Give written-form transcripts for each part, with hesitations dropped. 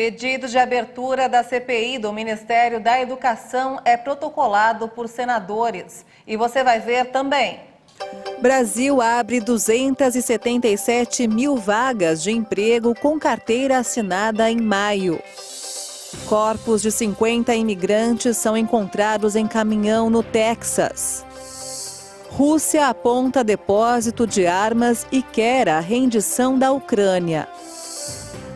Pedido de abertura da CPI do Ministério da Educação é protocolado por senadores. E você vai ver também. Brasil abre 277 mil vagas de emprego com carteira assinada em maio. Corpos de 50 imigrantes são encontrados em caminhão no Texas. Rússia aponta depósito de armas e quer a rendição da Ucrânia.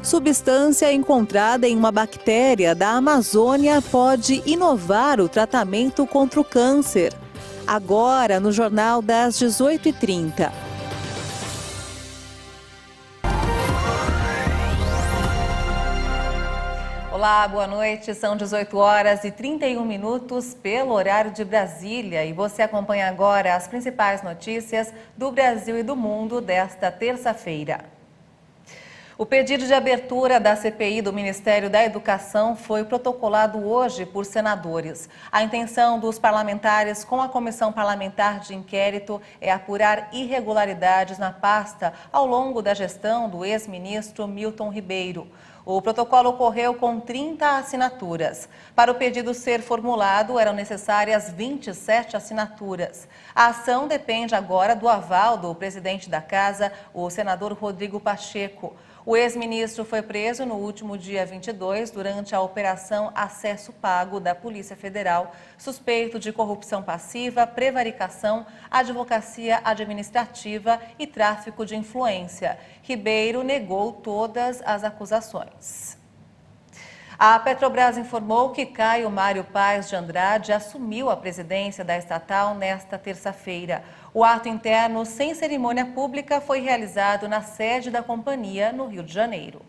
Substância encontrada em uma bactéria da Amazônia pode inovar o tratamento contra o câncer. Agora, no Jornal das 18h30. Olá, boa noite. São 18h31 pelo horário de Brasília e você acompanha agora as principais notícias do Brasil e do mundo desta terça-feira. O pedido de abertura da CPI do Ministério da Educação foi protocolado hoje por senadores. A intenção dos parlamentares com a Comissão Parlamentar de Inquérito é apurar irregularidades na pasta ao longo da gestão do ex-ministro Milton Ribeiro. O protocolo ocorreu com 30 assinaturas. Para o pedido ser formulado, eram necessárias 27 assinaturas. A ação depende agora do aval do presidente da Casa, o senador Rodrigo Pacheco. O ex-ministro foi preso no último dia 22 durante a Operação Acesso Pago da Polícia Federal, suspeito de corrupção passiva, prevaricação, advocacia administrativa e tráfico de influência. Ribeiro negou todas as acusações. A Petrobras informou que Caio Mário Paes de Andrade assumiu a presidência da estatal nesta terça-feira. O ato interno, sem cerimônia pública, foi realizado na sede da companhia, no Rio de Janeiro.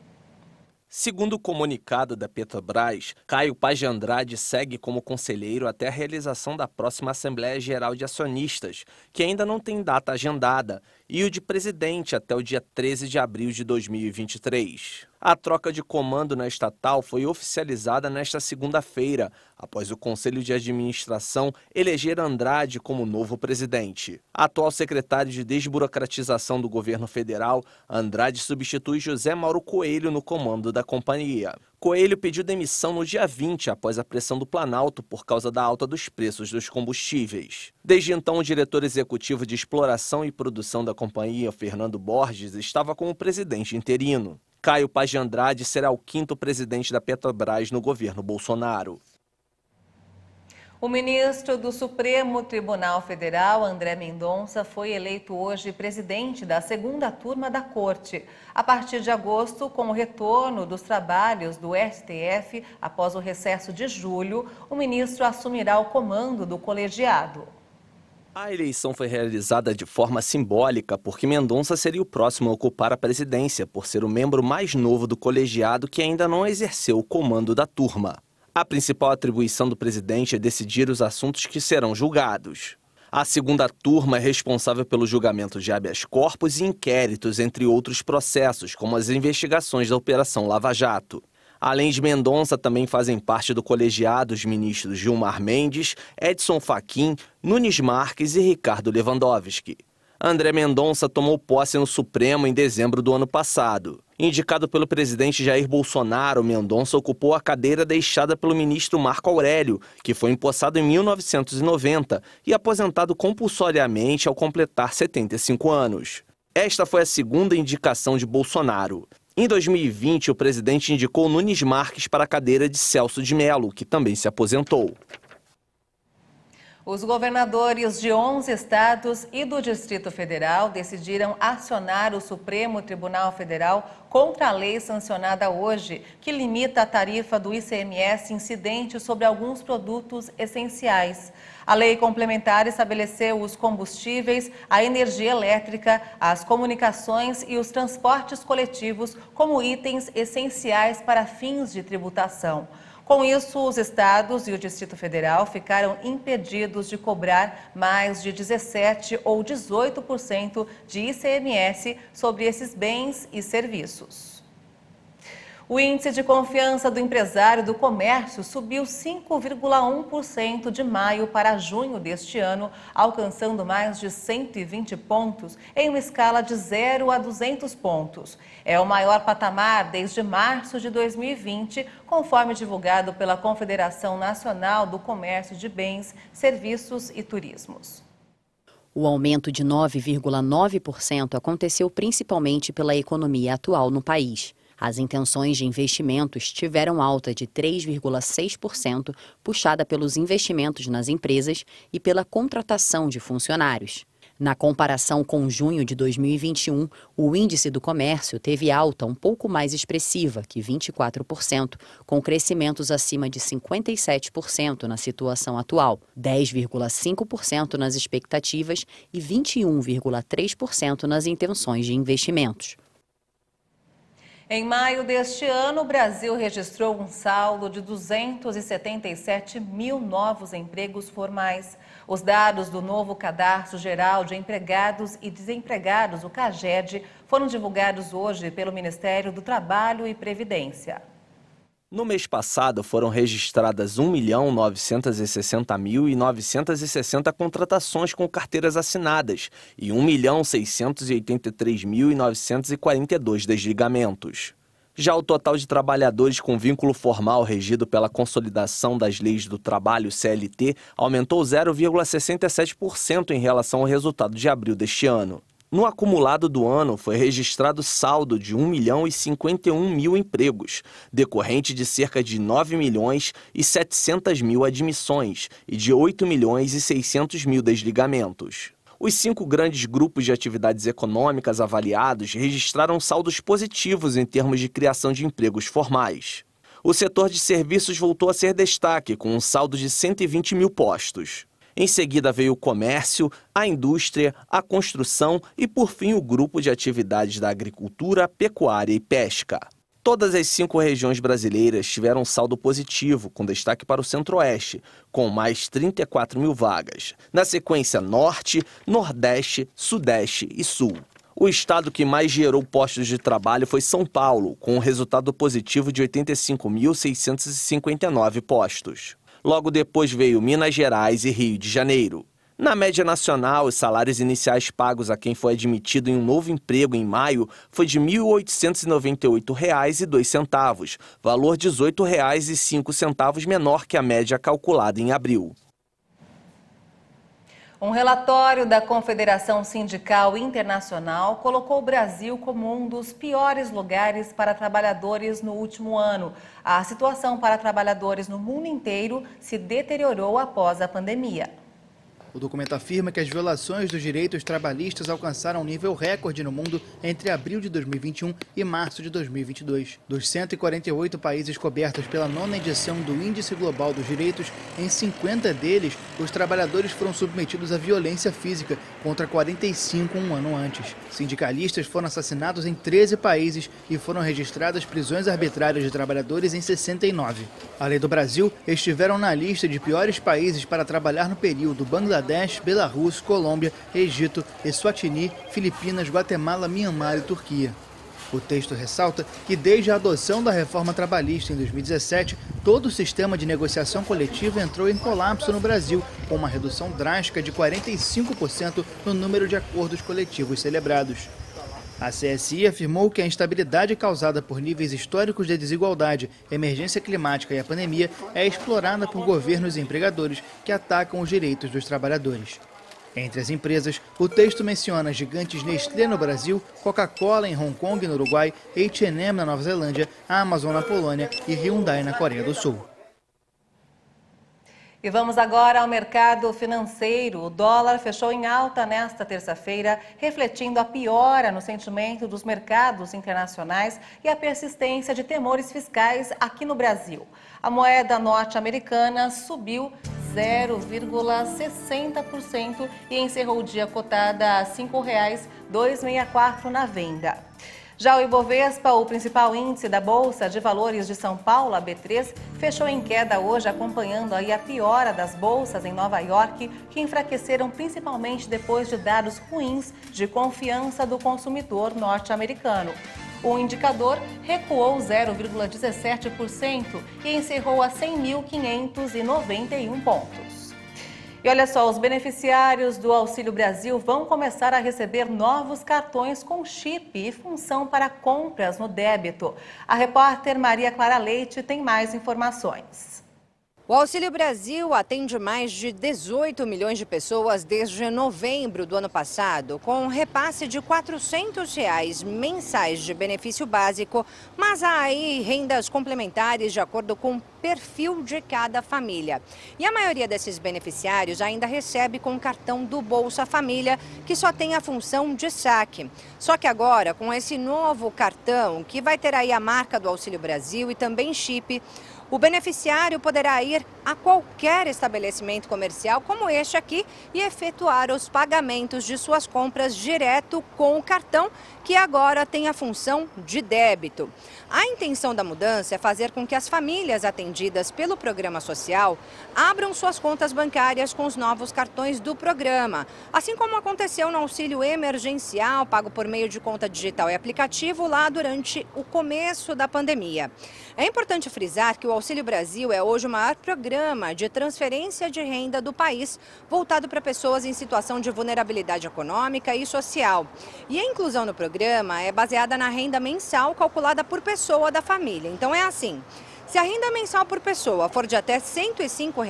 Segundo o comunicado da Petrobras, Caio Paes de Andrade segue como conselheiro até a realização da próxima Assembleia Geral de Acionistas, que ainda não tem data agendada, e o de presidente até o dia 13 de abril de 2023. A troca de comando na estatal foi oficializada nesta segunda-feira, após o Conselho de Administração eleger Andrade como novo presidente. Atual secretário de Desburocratização do governo federal, Andrade substitui José Mauro Coelho no comando da companhia. Coelho pediu demissão no dia 20 após a pressão do Planalto por causa da alta dos preços dos combustíveis. Desde então, o diretor executivo de exploração e produção da companhia, Fernando Borges, estava como presidente interino. Caio Paes de Andrade será o 5º presidente da Petrobras no governo Bolsonaro. O ministro do Supremo Tribunal Federal, André Mendonça, foi eleito hoje presidente da 2ª turma da Corte. A partir de agosto, com o retorno dos trabalhos do STF após o recesso de julho, o ministro assumirá o comando do colegiado. A eleição foi realizada de forma simbólica porque Mendonça seria o próximo a ocupar a presidência, por ser o membro mais novo do colegiado que ainda não exerceu o comando da turma. A principal atribuição do presidente é decidir os assuntos que serão julgados. A 2ª turma é responsável pelo julgamento de habeas corpus e inquéritos, entre outros processos, como as investigações da Operação Lava Jato. Além de Mendonça, também fazem parte do colegiado os ministros Gilmar Mendes, Edson Fachin, Nunes Marques e Ricardo Lewandowski. André Mendonça tomou posse no Supremo em dezembro do ano passado. Indicado pelo presidente Jair Bolsonaro, Mendonça ocupou a cadeira deixada pelo ministro Marco Aurélio, que foi empossado em 1990 e aposentado compulsoriamente ao completar 75 anos. Esta foi a 2ª indicação de Bolsonaro. Em 2020, o presidente indicou Nunes Marques para a cadeira de Celso de Mello, que também se aposentou. Os governadores de 11 estados e do Distrito Federal decidiram acionar o Supremo Tribunal Federal contra a lei sancionada hoje, que limita a tarifa do ICMS incidente sobre alguns produtos essenciais. A lei complementar estabeleceu os combustíveis, a energia elétrica, as comunicações e os transportes coletivos como itens essenciais para fins de tributação. Com isso, os estados e o Distrito Federal ficaram impedidos de cobrar mais de 17% ou 18% de ICMS sobre esses bens e serviços. O índice de confiança do empresário do comércio subiu 5,1% de maio para junho deste ano, alcançando mais de 120 pontos em uma escala de 0 a 200 pontos. É o maior patamar desde março de 2020, conforme divulgado pela Confederação Nacional do Comércio de Bens, Serviços e Turismos. O aumento de 9,9% aconteceu principalmente pela economia atual no país. As intenções de investimentos tiveram alta de 3,6%, puxada pelos investimentos nas empresas e pela contratação de funcionários. Na comparação com junho de 2021, o índice do comércio teve alta um pouco mais expressiva, que 24%, com crescimentos acima de 57% na situação atual, 10,5% nas expectativas e 21,3% nas intenções de investimentos. Em maio deste ano, o Brasil registrou um saldo de 277 mil novos empregos formais. Os dados do novo Cadastro Geral de Empregados e Desempregados, o CAGED, foram divulgados hoje pelo Ministério do Trabalho e Previdência. No mês passado, foram registradas 1.960.960 contratações com carteiras assinadas e 1.683.942 desligamentos. Já o total de trabalhadores com vínculo formal regido pela Consolidação das Leis do Trabalho, CLT, aumentou 0,67% em relação ao resultado de abril deste ano. No acumulado do ano, foi registrado saldo de 1.051.000 empregos, decorrente de cerca de 9.700.000 admissões e de 8.600.000 desligamentos. Os 5 grandes grupos de atividades econômicas avaliados registraram saldos positivos em termos de criação de empregos formais. O setor de serviços voltou a ser destaque, com um saldo de 120.000 postos. Em seguida veio o comércio, a indústria, a construção e, por fim, o grupo de atividades da agricultura, pecuária e pesca. Todas as 5 regiões brasileiras tiveram saldo positivo, com destaque para o Centro-Oeste, com mais 34.000 vagas. Na sequência, Norte, Nordeste, Sudeste e Sul. O estado que mais gerou postos de trabalho foi São Paulo, com um resultado positivo de 85.659 postos. Logo depois veio Minas Gerais e Rio de Janeiro. Na média nacional, os salários iniciais pagos a quem foi admitido em um novo emprego em maio foi de R$ 1.898,02, valor R$ 18,05 menor que a média calculada em abril. Um relatório da Confederação Sindical Internacional colocou o Brasil como um dos piores lugares para trabalhadores no último ano. A situação para trabalhadores no mundo inteiro se deteriorou após a pandemia. O documento afirma que as violações dos direitos trabalhistas alcançaram um nível recorde no mundo entre abril de 2021 e março de 2022. Dos 148 países cobertos pela 9ª edição do Índice Global dos Direitos, em 50 deles, os trabalhadores foram submetidos à violência física, contra 45 um ano antes. Sindicalistas foram assassinados em 13 países e foram registradas prisões arbitrárias de trabalhadores em 69. Além do Brasil, estiveram na lista de piores países para trabalhar no período Bangladesh, Belarus, Colômbia, Egito, Eswatini, Filipinas, Guatemala, Mianmar e Turquia. O texto ressalta que desde a adoção da reforma trabalhista em 2017, todo o sistema de negociação coletiva entrou em colapso no Brasil, com uma redução drástica de 45% no número de acordos coletivos celebrados. A CSI afirmou que a instabilidade causada por níveis históricos de desigualdade, emergência climática e a pandemia é explorada por governos e empregadores que atacam os direitos dos trabalhadores. Entre as empresas, o texto menciona gigantes Nestlé no Brasil, Coca-Cola em Hong Kong e no Uruguai, H&M na Nova Zelândia, Amazon na Polônia e Hyundai na Coreia do Sul. E vamos agora ao mercado financeiro. O dólar fechou em alta nesta terça-feira, refletindo a piora no sentimento dos mercados internacionais e a persistência de temores fiscais aqui no Brasil. A moeda norte-americana subiu 0,60% e encerrou o dia cotada a R$ 5,264 na venda. Já o Ibovespa, o principal índice da Bolsa de Valores de São Paulo, a B3, fechou em queda hoje, acompanhando aí a piora das bolsas em Nova York, que enfraqueceram principalmente depois de dados ruins de confiança do consumidor norte-americano. O indicador recuou 0,17% e encerrou a 100.591 pontos. E olha só, os beneficiários do Auxílio Brasil vão começar a receber novos cartões com chip e função para compras no débito. A repórter Maria Clara Leite tem mais informações. O Auxílio Brasil atende mais de 18 milhões de pessoas desde novembro do ano passado, com um repasse de R$ 400 mensais de benefício básico, mas há aí rendas complementares de acordo com o perfil de cada família. E a maioria desses beneficiários ainda recebe com o cartão do Bolsa Família, que só tem a função de saque. Só que agora, com esse novo cartão, que vai ter aí a marca do Auxílio Brasil e também chip, o beneficiário poderá ir a qualquer estabelecimento comercial como este aqui e efetuar os pagamentos de suas compras direto com o cartão, que agora tem a função de débito. A intenção da mudança é fazer com que as famílias atendidas pelo programa social abram suas contas bancárias com os novos cartões do programa, assim como aconteceu no auxílio emergencial pago por meio de conta digital e aplicativo lá durante o começo da pandemia. É importante frisar que o Auxílio Brasil é hoje o maior programa de transferência de renda do país, voltado para pessoas em situação de vulnerabilidade econômica e social. E a inclusão no programa é baseada na renda mensal calculada por pessoa da família. Então é assim: se a renda mensal por pessoa for de até R$ 105,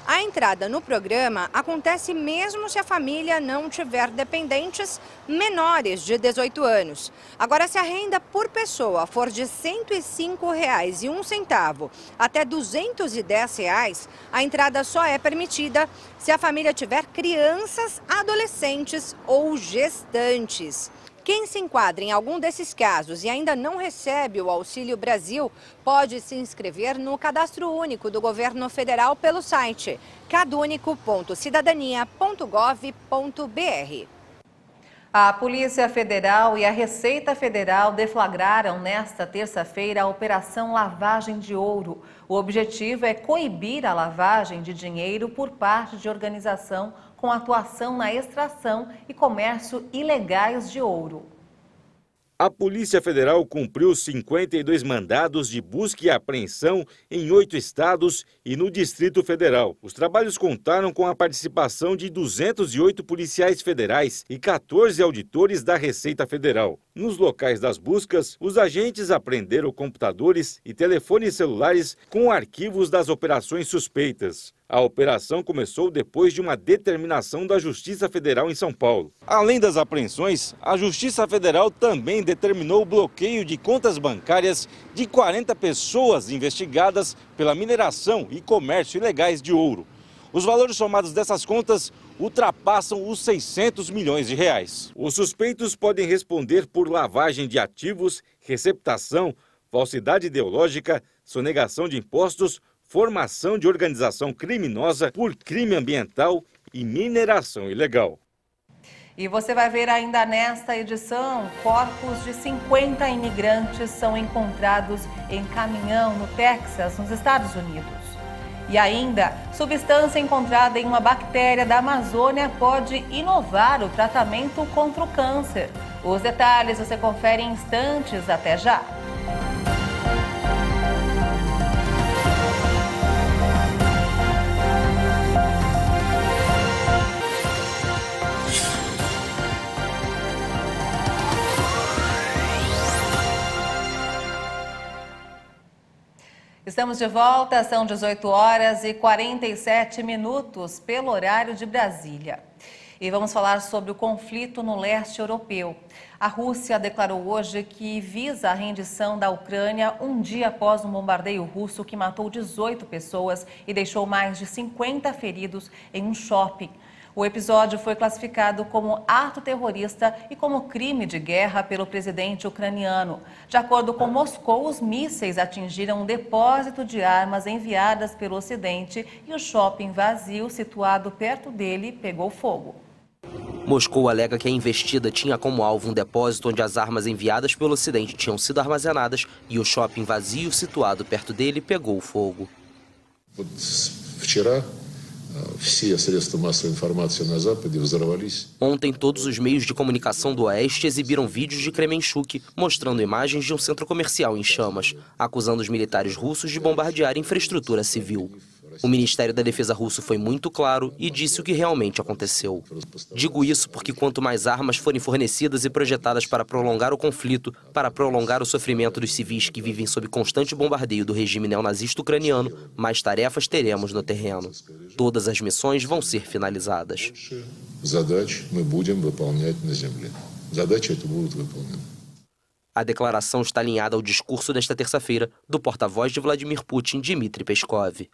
a entrada no programa acontece mesmo se a família não tiver dependentes menores de 18 anos. Agora, se a renda por pessoa for de R$ 105,01 até R$ 210, a entrada só é permitida se a família tiver crianças, adolescentes ou gestantes. Quem se enquadra em algum desses casos e ainda não recebe o Auxílio Brasil pode se inscrever no Cadastro Único do Governo Federal pelo site cadunico.cidadania.gov.br. A Polícia Federal e a Receita Federal deflagraram nesta terça-feira a Operação Lavagem de Ouro. O objetivo é coibir a lavagem de dinheiro por parte de organização com atuação na extração e comércio ilegais de ouro. A Polícia Federal cumpriu 52 mandados de busca e apreensão em 8 estados e no Distrito Federal. Os trabalhos contaram com a participação de 208 policiais federais e 14 auditores da Receita Federal. Nos locais das buscas, os agentes apreenderam computadores e telefones celulares com arquivos das operações suspeitas. A operação começou depois de uma determinação da Justiça Federal em São Paulo. Além das apreensões, a Justiça Federal também determinou o bloqueio de contas bancárias de 40 pessoas investigadas pela mineração e comércio ilegais de ouro. Os valores somados dessas contas ultrapassam os 600 milhões de reais. Os suspeitos podem responder por lavagem de ativos, receptação, falsidade ideológica, sonegação de impostos, formação de organização criminosa por crime ambiental e mineração ilegal. E você vai ver ainda nesta edição, corpos de 50 imigrantes são encontrados em caminhão no Texas, nos Estados Unidos. E ainda, substância encontrada em uma bactéria da Amazônia pode inovar o tratamento contra o câncer. Os detalhes você confere em instantes, até já. Estamos de volta, são 18h47 pelo horário de Brasília. E vamos falar sobre o conflito no leste europeu. A Rússia declarou hoje que visa a rendição da Ucrânia um dia após um bombardeio russo que matou 18 pessoas e deixou mais de 50 feridos em um shopping. O episódio foi classificado como ato terrorista e como crime de guerra pelo presidente ucraniano. De acordo com Moscou, os mísseis atingiram um depósito de armas enviadas pelo Ocidente e o shopping vazio situado perto dele pegou fogo. Moscou alega que a investida tinha como alvo um depósito onde as armas enviadas pelo Ocidente tinham sido armazenadas e o shopping vazio situado perto dele pegou fogo. Ontem, todos os meios de comunicação do Oeste exibiram vídeos de Kremenchuk mostrando imagens de um centro comercial em chamas, acusando os militares russos de bombardear infraestrutura civil. O Ministério da Defesa russo foi muito claro e disse o que realmente aconteceu. Digo isso porque quanto mais armas forem fornecidas e projetadas para prolongar o conflito, para prolongar o sofrimento dos civis que vivem sob constante bombardeio do regime neonazista ucraniano, mais tarefas teremos no terreno. Todas as missões vão ser finalizadas. A declaração está alinhada ao discurso desta terça-feira do porta-voz de Vladimir Putin, Dmitry Peskov.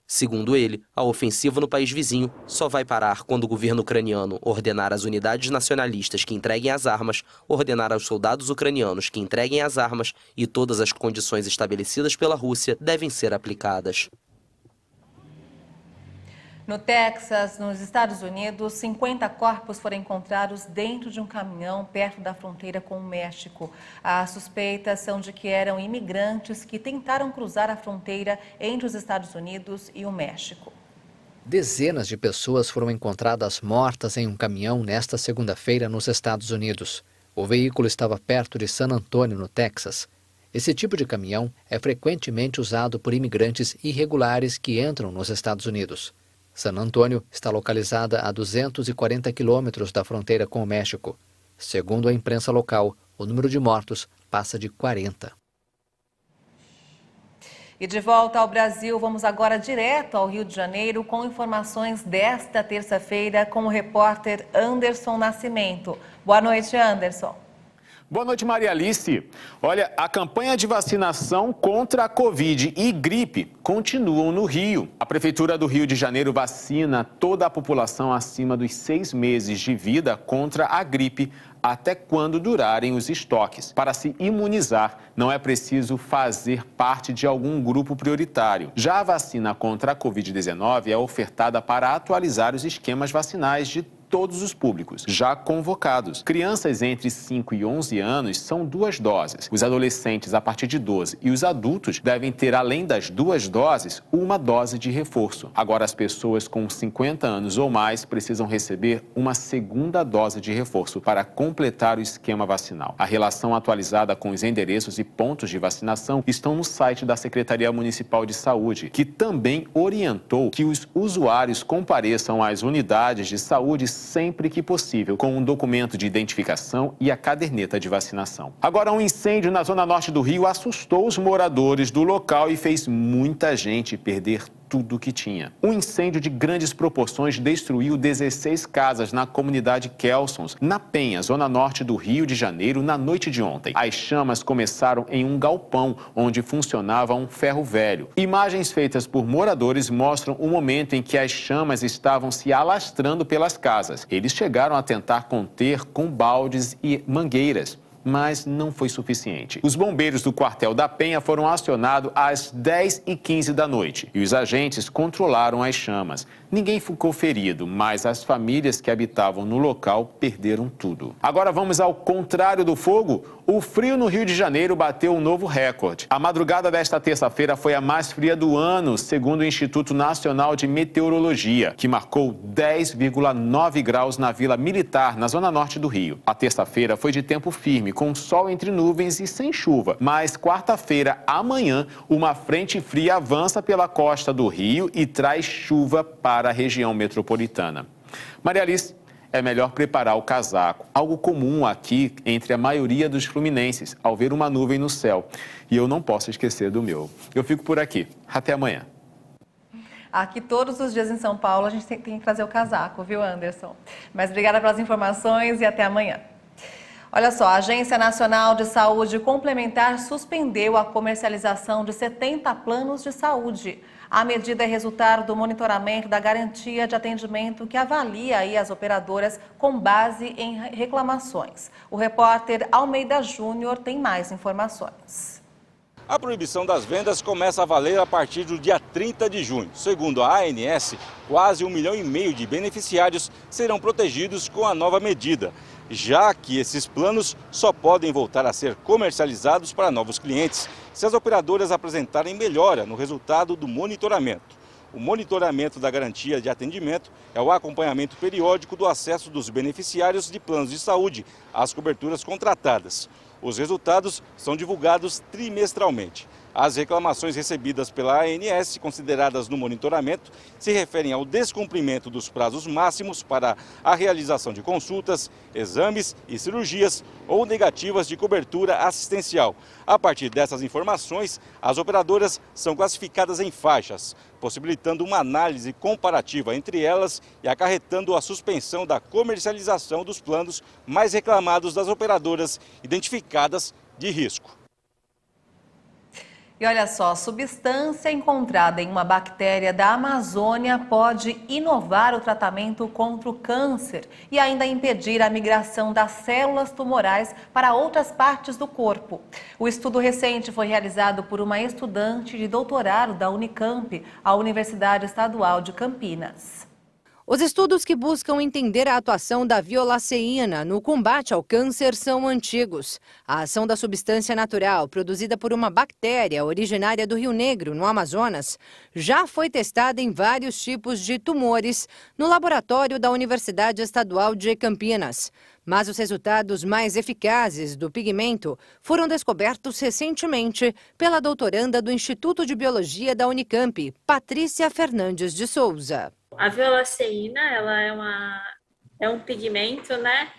Segundo ele, a ofensiva no país vizinho só vai parar quando o governo ucraniano ordenar às unidades nacionalistas que entreguem as armas, ordenar aos soldados ucranianos que entreguem as armas e todas as condições estabelecidas pela Rússia devem ser aplicadas. No Texas, nos Estados Unidos, 50 corpos foram encontrados dentro de um caminhão perto da fronteira com o México. As suspeitas são de que eram imigrantes que tentaram cruzar a fronteira entre os Estados Unidos e o México. Dezenas de pessoas foram encontradas mortas em um caminhão nesta segunda-feira nos Estados Unidos. O veículo estava perto de San Antonio, no Texas. Esse tipo de caminhão é frequentemente usado por imigrantes irregulares que entram nos Estados Unidos. San Antonio está localizada a 240 quilômetros da fronteira com o México. Segundo a imprensa local, o número de mortos passa de 40. E de volta ao Brasil, vamos agora direto ao Rio de Janeiro com informações desta terça-feira com o repórter Anderson Nascimento. Boa noite, Anderson. Boa noite, Maria Alice. Olha, a campanha de vacinação contra a Covid e gripe continuam no Rio. A Prefeitura do Rio de Janeiro vacina toda a população acima dos 6 meses de vida contra a gripe, até quando durarem os estoques. Para se imunizar, não é preciso fazer parte de algum grupo prioritário. Já a vacina contra a Covid-19 é ofertada para atualizar os esquemas vacinais de todos os públicos, já convocados. Crianças entre 5 e 11 anos são 2 doses. Os adolescentes a partir de 12 e os adultos devem ter, além das 2 doses, uma dose de reforço. Agora, as pessoas com 50 anos ou mais precisam receber uma segunda dose de reforço para completar o esquema vacinal. A relação atualizada com os endereços e pontos de vacinação estão no site da Secretaria Municipal de Saúde, que também orientou que os usuários compareçam às unidades de saúde sempre que possível, com um documento de identificação e a caderneta de vacinação. Agora, um incêndio na zona norte do Rio assustou os moradores do local e fez muita gente perder tudo o que tinha. Um incêndio de grandes proporções destruiu 16 casas na comunidade Kelsons, na Penha, zona norte do Rio de Janeiro, na noite de ontem. As chamas começaram em um galpão, onde funcionava um ferro velho. Imagens feitas por moradores mostram o momento em que as chamas estavam se alastrando pelas casas. Eles chegaram a tentar conter com baldes e mangueiras, mas não foi suficiente. Os bombeiros do quartel da Penha foram acionados às 10h15 da noite e os agentes controlaram as chamas. Ninguém ficou ferido, mas as famílias que habitavam no local perderam tudo. Agora vamos ao contrário do fogo. O frio no Rio de Janeiro bateu um novo recorde. A madrugada desta terça-feira foi a mais fria do ano, segundo o Instituto Nacional de Meteorologia, que marcou 10,9 graus na Vila Militar, na zona norte do Rio. A terça-feira foi de tempo firme, com sol entre nuvens e sem chuva. Mas quarta-feira, amanhã, uma frente fria avança pela costa do Rio e traz chuva para a região metropolitana. Maria Alice, é melhor preparar o casaco, algo comum aqui entre a maioria dos fluminenses, ao ver uma nuvem no céu. E eu não posso esquecer do meu. Eu fico por aqui. Até amanhã. Aqui todos os dias em São Paulo a gente tem que trazer o casaco, viu, Anderson? Mas obrigada pelas informações e até amanhã. Olha só, a Agência Nacional de Saúde Complementar suspendeu a comercialização de 70 planos de saúde. A medida é resultado do monitoramento da garantia de atendimento que avalia aí as operadoras com base em reclamações. O repórter Almeida Júnior tem mais informações. A proibição das vendas começa a valer a partir do dia 30 de junho. Segundo a ANS, quase 1,5 milhão de beneficiários serão protegidos com a nova medida, já que esses planos só podem voltar a ser comercializados para novos clientes se as operadoras apresentarem melhora no resultado do monitoramento. O monitoramento da garantia de atendimento é o acompanhamento periódico do acesso dos beneficiários de planos de saúde às coberturas contratadas. Os resultados são divulgados trimestralmente. As reclamações recebidas pela ANS, consideradas no monitoramento, se referem ao descumprimento dos prazos máximos para a realização de consultas, exames e cirurgias ou negativas de cobertura assistencial. A partir dessas informações, as operadoras são classificadas em faixas, possibilitando uma análise comparativa entre elas e acarretando a suspensão da comercialização dos planos mais reclamados das operadoras identificadas de risco. E olha só, substância encontrada em uma bactéria da Amazônia pode inovar o tratamento contra o câncer e ainda impedir a migração das células tumorais para outras partes do corpo. O estudo recente foi realizado por uma estudante de doutorado da Unicamp, a Universidade Estadual de Campinas. Os estudos que buscam entender a atuação da violaceína no combate ao câncer são antigos. A ação da substância natural, produzida por uma bactéria originária do Rio Negro, no Amazonas, já foi testada em vários tipos de tumores no laboratório da Universidade Estadual de Campinas. Mas os resultados mais eficazes do pigmento foram descobertos recentemente pela doutoranda do Instituto de Biologia da Unicamp, Patrícia Fernandes de Souza. A violaceína, ela é um pigmento, né,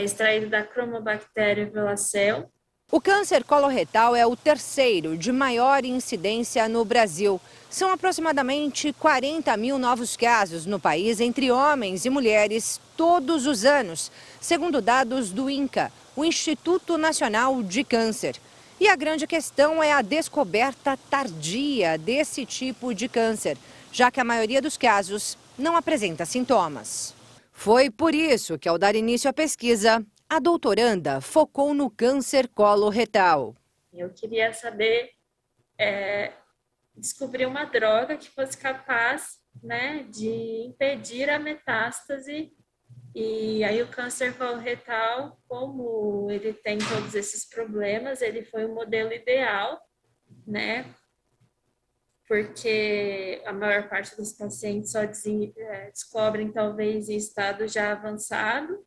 extraído da Chromobacterium violaceo. O câncer coloretal é o terceiro de maior incidência no Brasil. São aproximadamente 40 mil novos casos no país entre homens e mulheres todos os anos, segundo dados do INCA, o Instituto Nacional de Câncer. E a grande questão é a descoberta tardia desse tipo de câncer, já que a maioria dos casos não apresenta sintomas. Foi por isso que, ao dar início à pesquisa, a doutoranda focou no câncer coloretal. Eu queria saber, descobrir uma droga que fosse capaz, né, de impedir a metástase. E aí o câncer coloretal, como ele tem todos esses problemas, ele foi o modelo ideal, né? Porque a maior parte dos pacientes só descobrem talvez em estado já avançado.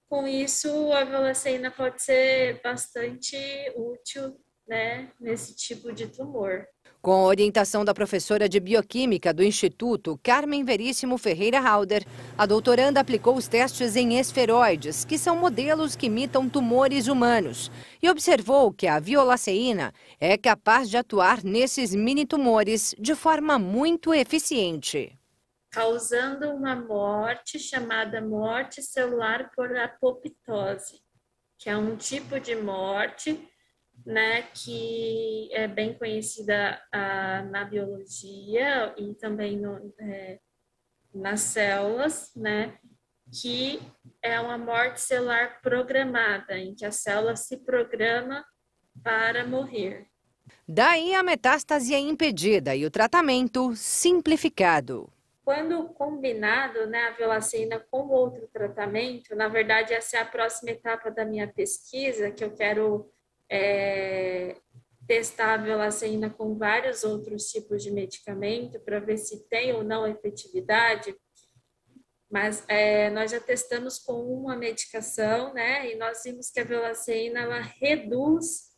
Com isso, a violaceína pode ser bastante útil, né, nesse tipo de tumor. Com a orientação da professora de Bioquímica do Instituto, Carmen Veríssimo Ferreira Halder, a doutoranda aplicou os testes em esferoides, que são modelos que imitam tumores humanos, e observou que a violaceína é capaz de atuar nesses mini-tumores de forma muito eficiente, causando uma morte chamada morte celular por apoptose, que é um tipo de morte, né, que é bem conhecida na biologia e também nas células, né, que é uma morte celular programada, em que a célula se programa para morrer. Daí a metástase é impedida e o tratamento simplificado. Quando combinado, né, a violaceína com outro tratamento, na verdade essa é a próxima etapa da minha pesquisa, que eu quero testar a violaceína com vários outros tipos de medicamento para ver se tem ou não efetividade, mas nós já testamos com uma medicação, né, e nós vimos que a violaceína ela reduz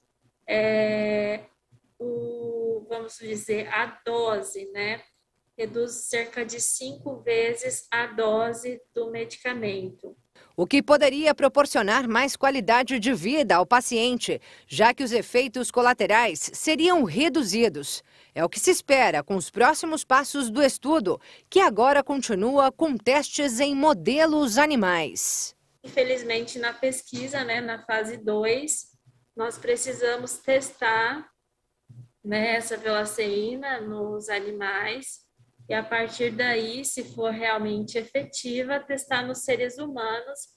vamos dizer, a dose, né, reduz cerca de 5 vezes a dose do medicamento. O que poderia proporcionar mais qualidade de vida ao paciente, já que os efeitos colaterais seriam reduzidos. É o que se espera com os próximos passos do estudo, que agora continua com testes em modelos animais. Infelizmente, na pesquisa, né, na fase 2, nós precisamos testar, né, essa violaceína nos animais e, a partir daí, se for realmente efetiva, testar nos seres humanos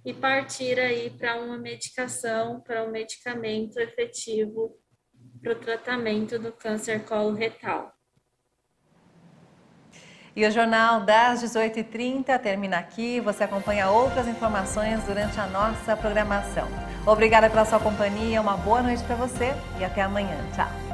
e partir aí para uma medicação, para um medicamento efetivo para o tratamento do câncer coloretal. E o Jornal das 18h30 termina aqui. Você acompanha outras informações durante a nossa programação. Obrigada pela sua companhia, uma boa noite para você e até amanhã. Tchau!